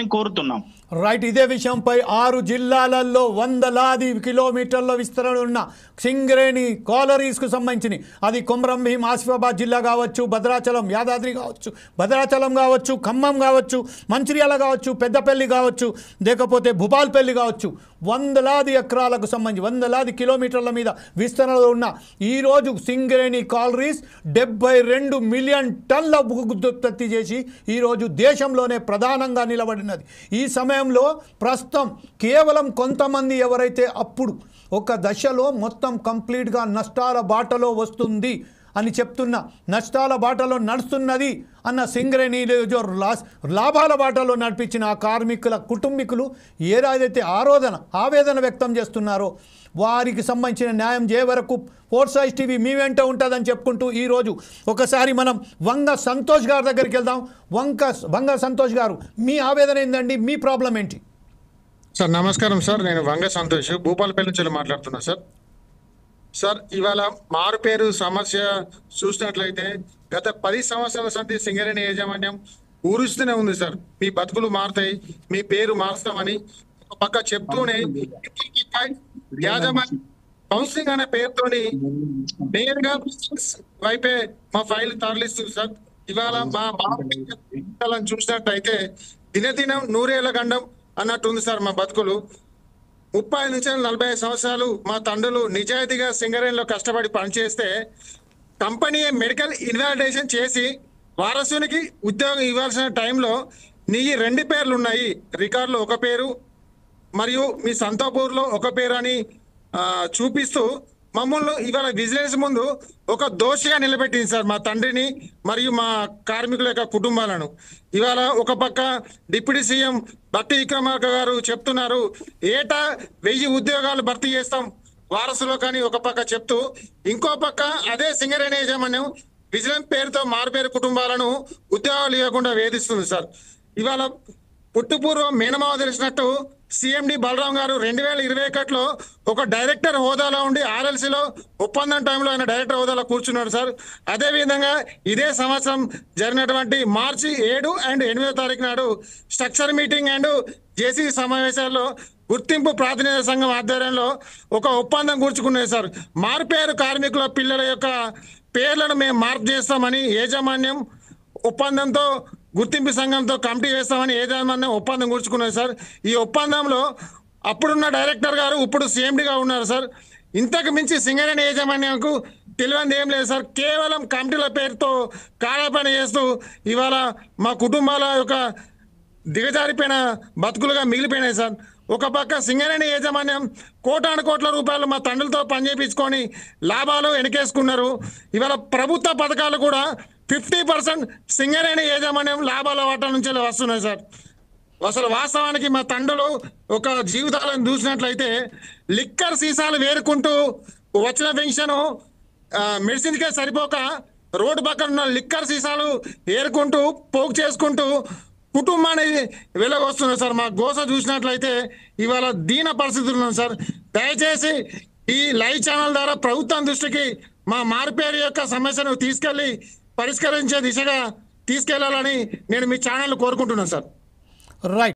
కోరుతున్నాం. రైట్. ఇదే విషయంపై 6 జిల్లాలలో వందలాది కిలోమీటర్ల విస్తరణ ఉన్న సింగరేణి కాలరీస్కు సంబంధించి అది కొమరం భీం ఆసిఫాబాద్ జిల్లా కావచ్చు, భద్రాచలం యాదాద్రి కావచ్చు, భద్రాచలం కావచ్చు, ఖమ్మం కావచ్చు, మంచిర్యాల కావచ్చు, పెద్దపల్లి కావచ్చు, లేకపోతే భూపాల్పల్లి కావచ్చు, వందలాది ఎకరాలకు సంబంధించి వందలాది కిలోమీటర్ల మీద విస్తరణలో ఉన్న ఈరోజు సింగరేణి కాలరీస్ 72 మిలియన్ టన్నుల ఉత్పత్తి చేసి ఈరోజు దేశంలోనే ప్రధానంగా నిలబడినది. ఈ సమయంలో ప్రస్తుతం కేవలం కొంతమంది ఎవరైతే అప్పుడు ఒక దశలో మొత్తం కంప్లీట్గా నష్టాల బాటలో వస్తుంది అని చెప్తున్న, నష్టాల బాటలో నడుస్తున్నది అన్న సింగరేణి లాభాల బాటలో నడిపించిన ఆ కార్మికుల కుటుంబీకులు ఏదైతే ఆవేదన వ్యక్తం చేస్తున్నారో వారికి సంబంధించిన న్యాయం చేయ వరకు ఫోర్సైజ్ టీవీ మీ వెంట ఉంటుందని చెప్పుకుంటూ ఈరోజు ఒకసారి మనం వంగ సంతోష్ గారి దగ్గరికి వెళ్దాం. వంగ సంతోష్ గారు, మీ ఆవేదన ఏందండి? మీ ప్రాబ్లం ఏంటి? సార్ నమస్కారం సార్, నేను వంగ సంతోష్ భూపాలపల్లి నుంచి మాట్లాడుతున్నా సార్. సార్ ఇవాళ మారు పేరు సమస్య చూసినట్లయితే గత 10 సంవత్సరాల సంధి సింగరేణి యాజమాన్యం ఊరుస్తూనే ఉంది సార్. మీ బతుకులు మారుతాయి, మీ పేరు మారుస్తామని ఒక పక్క చెప్తూనే యాజమాన్యం కౌన్సిలింగ్ అనే పేరుతోని నేరుగా వైపే మా ఫైల్ తరలిస్తుంది సార్. ఇవాళ మా బాబు చూసినట్టయితే దినదినం 100 ఏళ్ల గండం అన్నట్టుంది సార్. మా బతుకులు 30 నుంచి 45 సంవత్సరాలు మా తండ్రులు నిజాయితీగా సింగరేణిలో కష్టపడి పనిచేస్తే కంపెనీ మెడికల్ ఇన్వాలిడేషన్ చేసి వారసునికి ఉద్యోగం ఇవ్వాల్సిన టైంలో నీ 2 పేర్లు ఉన్నాయి, రికార్డులో ఒక పేరు మరియు మీ సంతాపూర్లో ఒక పేరు అని చూపిస్తూ మమ్మల్ని ఇవాళ విజిలెన్స్ ముందు ఒక దోషిగా నిలబెట్టింది సార్ మా తండ్రిని మరియు మా కార్మికుల యొక్క కుటుంబాలను. ఇవాళ ఒక పక్క డిప్యూటీ సీఎం భట్టి విక్రమార్క గారు చెప్తున్నారు ఏటా 1000 ఉద్యోగాలు భర్తీ చేస్తాం వారసులో కానీ ఒక పక్క చెప్తూ, ఇంకో పక్క అదే సింగరేణి యాజమాన్యం విజిలెన్స్ పేరుతో మారుపేరు కుటుంబాలను ఉద్యోగాలు ఇవ్వకుండా వేధిస్తుంది సార్. ఇవాళ పుట్టుపూర్వం మేనమావ తెలిసినట్టు సిఎండి బలరాం గారు 2021లో ఒక డైరెక్టర్ హోదాలో ఉండి ఆర్ఎల్సీలో ఒప్పందం టైంలో ఆయన డైరెక్టర్ హోదాలో కూర్చున్నాడు సార్. అదేవిధంగా ఇదే సంవత్సరం జరిగినటువంటి మార్చి 7 అండ్ 8వ తారీఖు నాడు స్ట్రక్చర్ మీటింగ్ అండ్ జేసీ సమావేశాల్లో గుర్తింపు ప్రాతినిధ్య సంఘం ఆధ్వర్యంలో ఒక ఒప్పందం కూర్చుకున్నారు సార్. మారుపేరు కార్మికుల పిల్లల యొక్క పేర్లను మేము మార్పు చేస్తామని యాజమాన్యం ఒప్పందంతో గుర్తింపు సంఘంతో కమిటీ వేస్తామని యాజమాన్యం ఒప్పందం కూర్చుకున్నారు సార్. ఈ ఒప్పందంలో అప్పుడున్న డైరెక్టర్ గారు ఇప్పుడు సిఎండిగా ఉన్నారు సార్. ఇంతకు మించి సింగరేణి యాజమాన్యంకు తెలియనిది ఏం లేదు సార్. కేవలం కమిటీల పేరుతో కాలపని చేస్తూ ఇవాళ మా కుటుంబాల యొక్క దిగజారిపోయిన బతుకులుగా మిగిలిపోయినాయి సార్. ఒక పక్క సింగరేణి యాజమాన్యం కోటాను కోట్ల రూపాయలు మా తండ్రులతో పనిచేయించుకొని లాభాలు వెనకేసుకున్నారు. ఇవాళ ప్రభుత్వ పథకాలు కూడా 50% సింగరేణి యాజమాన్యం లాభాల వాటా నుంచి వస్తున్నాయి సార్. అసలు వాస్తవానికి మా తండ్రులు ఒక జీవితాలను చూసినట్లయితే లిక్కర్ సీసాలు వేరుకుంటూ వచ్చిన పెన్షన్ మెడిసిన్కే సరిపోక రోడ్డు పక్కన ఉన్న లిక్కర్ సీసాలు ఏరుకుంటూ పోగు చేసుకుంటూ కుటుంబాన్ని వెళ్ళగొస్తున్నారు సార్. మా గోస చూసినట్లయితే ఇవాళ దీన పరిస్థితులు ఉన్నాం సార్. దయచేసి ఈ లైవ్ ఛానల్ ద్వారా ప్రభుత్వం దృష్టికి మా మారుపేరు యొక్క సమస్యను తీసుకెళ్లి పరిష్కరించే దిశగా తీసుకెళ్లాలని నేను మీ ఛానల్ కోరుకుంటున్నాను సార్. రైట్.